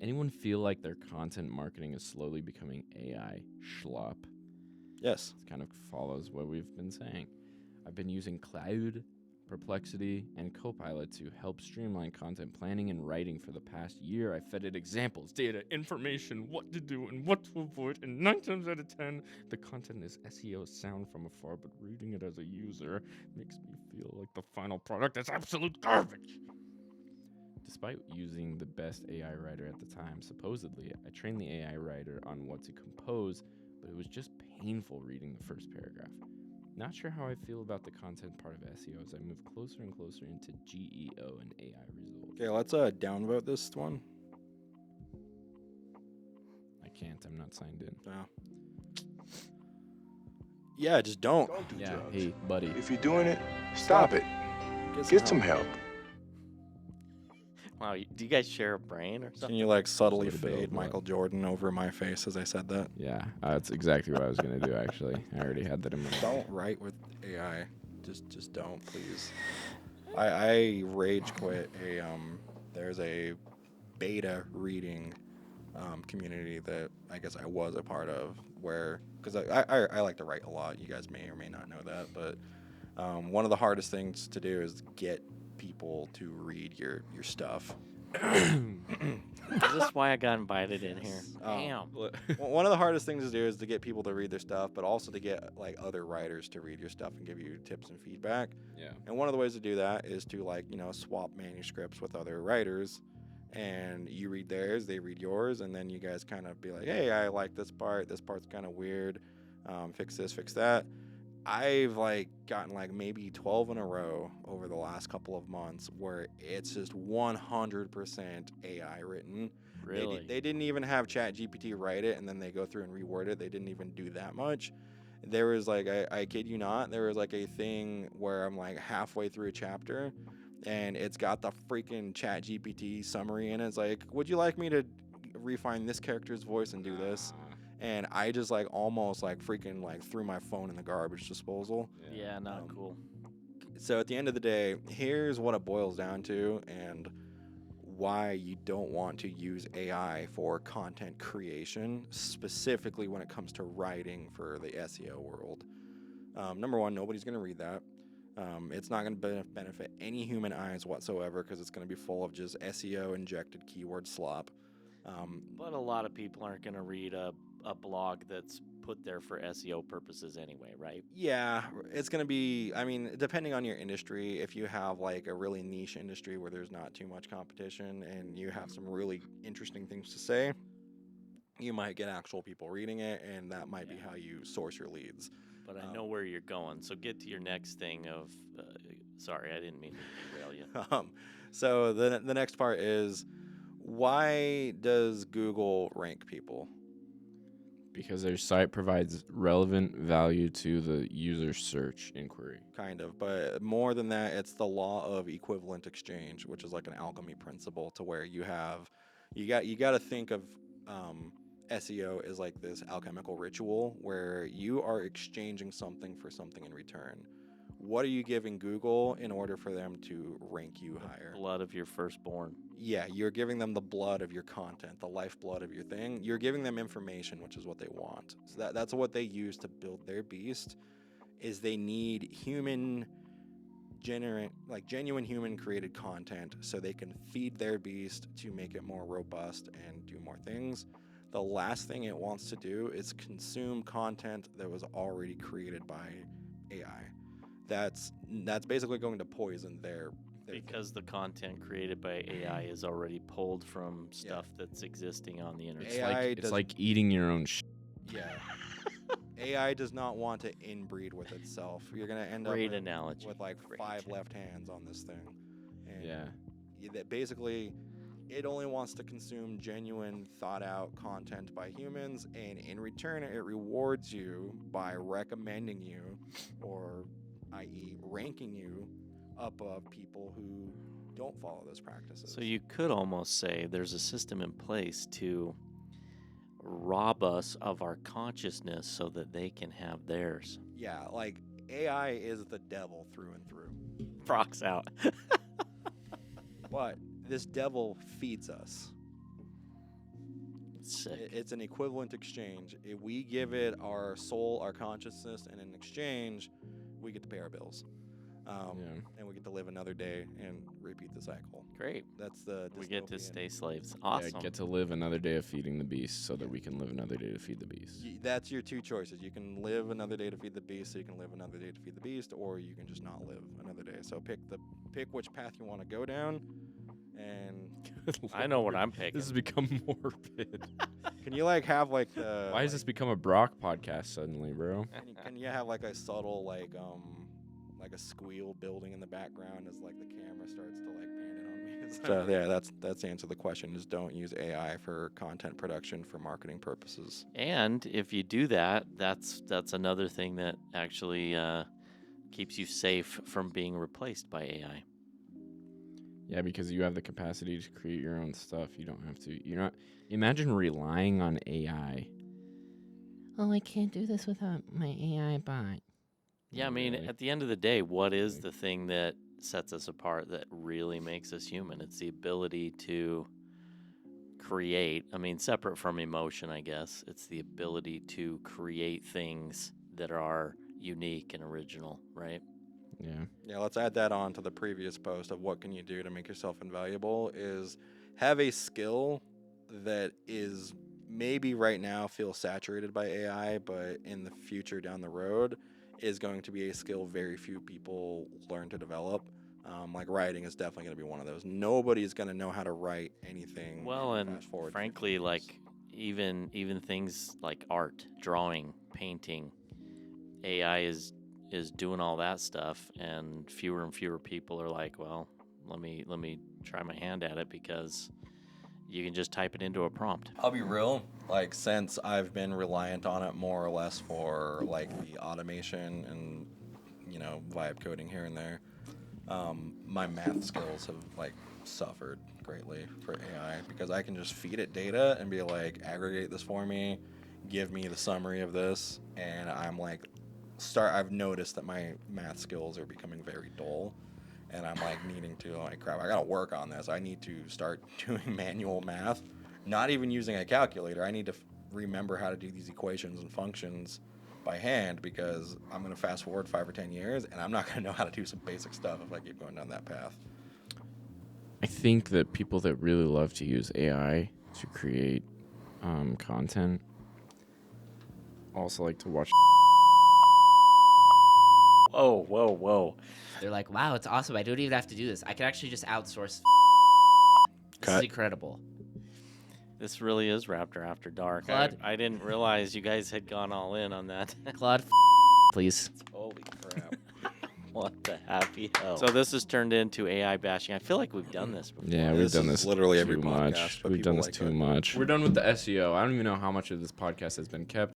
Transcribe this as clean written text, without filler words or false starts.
Anyone feel like their content marketing is slowly becoming AI schlop? Yes. It kind of follows what we've been saying. I've been using Cloud, Perplexity, and Copilot to help streamline content planning and writing for the past year. I fed it examples, data, information, what to do and what to avoid, and 9 times out of 10, the content is SEO sound from afar, but reading it as a user makes me feel like the final product is absolute garbage. Despite using the best AI writer at the time, supposedly, I trained the AI writer on what to compose, but it was just painful reading the first paragraph. Not sure how I feel about the content part of SEO as I move closer and closer into GEO and AI results. Okay, let's downvote this one. I can't. I'm not signed in. Yeah, just don't. Don't do Yeah, drugs. hey, buddy. If you're doing it, stop it. Get some help. Wow, do you guys share a brain or something? Can you like subtly Just a little bit fade of Michael Jordan over my face as I said that? Yeah, that's exactly what I was going to do, actually. I already had that in my mind. Don't write with AI. Just don't, please. I rage quit there's a beta reading community that I guess I was a part of where, because I like to write a lot. You guys may or may not know that, but one of the hardest things to do is get people to read your stuff. Is this why I got invited in here? Damn. Well, one of the hardest things to do is to get people to read their stuff, but also to get like other writers to read your stuff and give you tips and feedback. Yeah. And one of the ways to do that is to like, swap manuscripts with other writers, and you read theirs, they read yours, and then you guys kind of be like, hey, I like this part's kind of weird, fix this, fix that. I've like gotten like maybe 12 in a row over the last couple of months where it's just 100% AI written. Really? They didn't even have ChatGPT write it, and then they go through and reword it. They didn't even do that much. There was like, I kid you not, there was like a thing where I'm like halfway through a chapter, and it's got the freaking ChatGPT summary in it. It's like, would you like me to refine this character's voice and do this? And I just like almost like freaking like threw my phone in the garbage disposal. Yeah, not cool. So at the end of the day, here's what it boils down to, and why you don't want to use AI for content creation, specifically when it comes to writing for the SEO world. Number one, nobody's going to read that. It's not going to benefit any human eyes whatsoever because it's going to be full of just SEO injected keyword slop. But a lot of people aren't going to read a blog that's put there for SEO purposes anyway, right? Yeah, it's going to be, I mean, depending on your industry, if you have like a really niche industry where there's not too much competition and you have some really interesting things to say, you might get actual people reading it, and that might be how you source your leads. But I know where you're going, so get to your next thing of, sorry, I didn't mean to derail you. So the next part is, why does Google rank people? Because their site provides relevant value to the user search inquiry. Kind of, but more than that, it's the law of equivalent exchange, which is like an alchemy principle to where you got to think of SEO as like this alchemical ritual where you are exchanging something for something in return. What are you giving Google in order for them to rank you higher? Blood of your firstborn. Yeah, you're giving them the blood of your content, the lifeblood of your thing. You're giving them information, which is what they want. So that's what they use to build their beast. Is they need genuine human created content so they can feed their beast to make it more robust and do more things. The last thing it wants to do is consume content that was already created by AI. That's basically going to poison their Because the content created by AI is already pulled from stuff that's existing on the internet. It's like eating your own Yeah. AI does not want to inbreed with itself. You're going to end Great up analogy. with like Great. 5 left hands on this thing. And Yeah. that basically, it only wants to consume genuine, thought-out content by humans, and in return, it rewards you by recommending you, or i.e. ranking you above people who don't follow those practices. So you could almost say there's a system in place to rob us of our consciousness so that they can have theirs. Yeah, like AI is the devil through and through. Procs out. But this devil feeds us. sick. It's an equivalent exchange. If we give it our soul, our consciousness, and in exchange, we get to pay our bills. And we get to live another day and repeat the cycle. Great. That's the We get to dystopian- stay slaves. Awesome. Yeah, get to live another day of feeding the beast so that we can live another day to feed the beast. That's your two choices. You can live another day to feed the beast, so you can live another day to feed the beast, or you can just not live another day. So pick which path you want to go down. And I know what I'm picking. This has become morbid. can you like have like the Why has this become a Brock podcast suddenly, bro? can you have like a subtle like a squeal building in the background as like the camera starts to like pan it on me? So yeah, that's the answer to the question is don't use AI for content production for marketing purposes. And if you do that, that's another thing that actually keeps you safe from being replaced by AI. Yeah, because you have the capacity to create your own stuff. You don't have to. You're not. Imagine relying on AI. Oh, I can't do this without my AI bot. Yeah, I mean, Really? at the end of the day, what is the thing that sets us apart that really makes us human? It's the ability to create. I mean, separate from emotion, I guess. It's the ability to create things that are unique and original, right? Yeah. Yeah, let's add that on to the previous post of what can you do to make yourself invaluable is have a skill that is maybe right now feels saturated by AI, but in the future down the road is going to be a skill very few people learn to develop. Like writing is definitely going to be one of those. Nobody's going to know how to write anything. Well, and fast forward 50 frankly, years. like even things like art, drawing, painting, AI is doing all that stuff, and fewer people are like, well, let me try my hand at it because you can just type it into a prompt. I'll be real, like since I've been reliant on it more or less for like the automation and vibe coding here and there, my math skills have like suffered greatly for AI because I can just feed it data and be like, aggregate this for me, give me the summary of this, and I'm like I've noticed that my math skills are becoming very dull, and I'm like needing to like crap, I gotta work on this. I need to start doing manual math, not even using a calculator. I need to remember how to do these equations and functions by hand because I'm gonna fast forward 5 or 10 years and I'm not gonna know how to do some basic stuff if I keep going down that path. I think that people that really love to use AI to create content also like to watch. Whoa. They're like, wow, it's awesome. I don't even have to do this. I can actually just outsource. This Cut. is incredible. This really is Raptor After Dark. Claude? I didn't realize you guys had gone all in on that. Claude, please. Holy crap. What the happy hell? So this has turned into AI bashing. I feel like we've done this before. Yeah, we've This done is this literally every too podcast, much. but We've done people this like too it. much. We're done with the SEO. I don't even know how much of this podcast has been kept.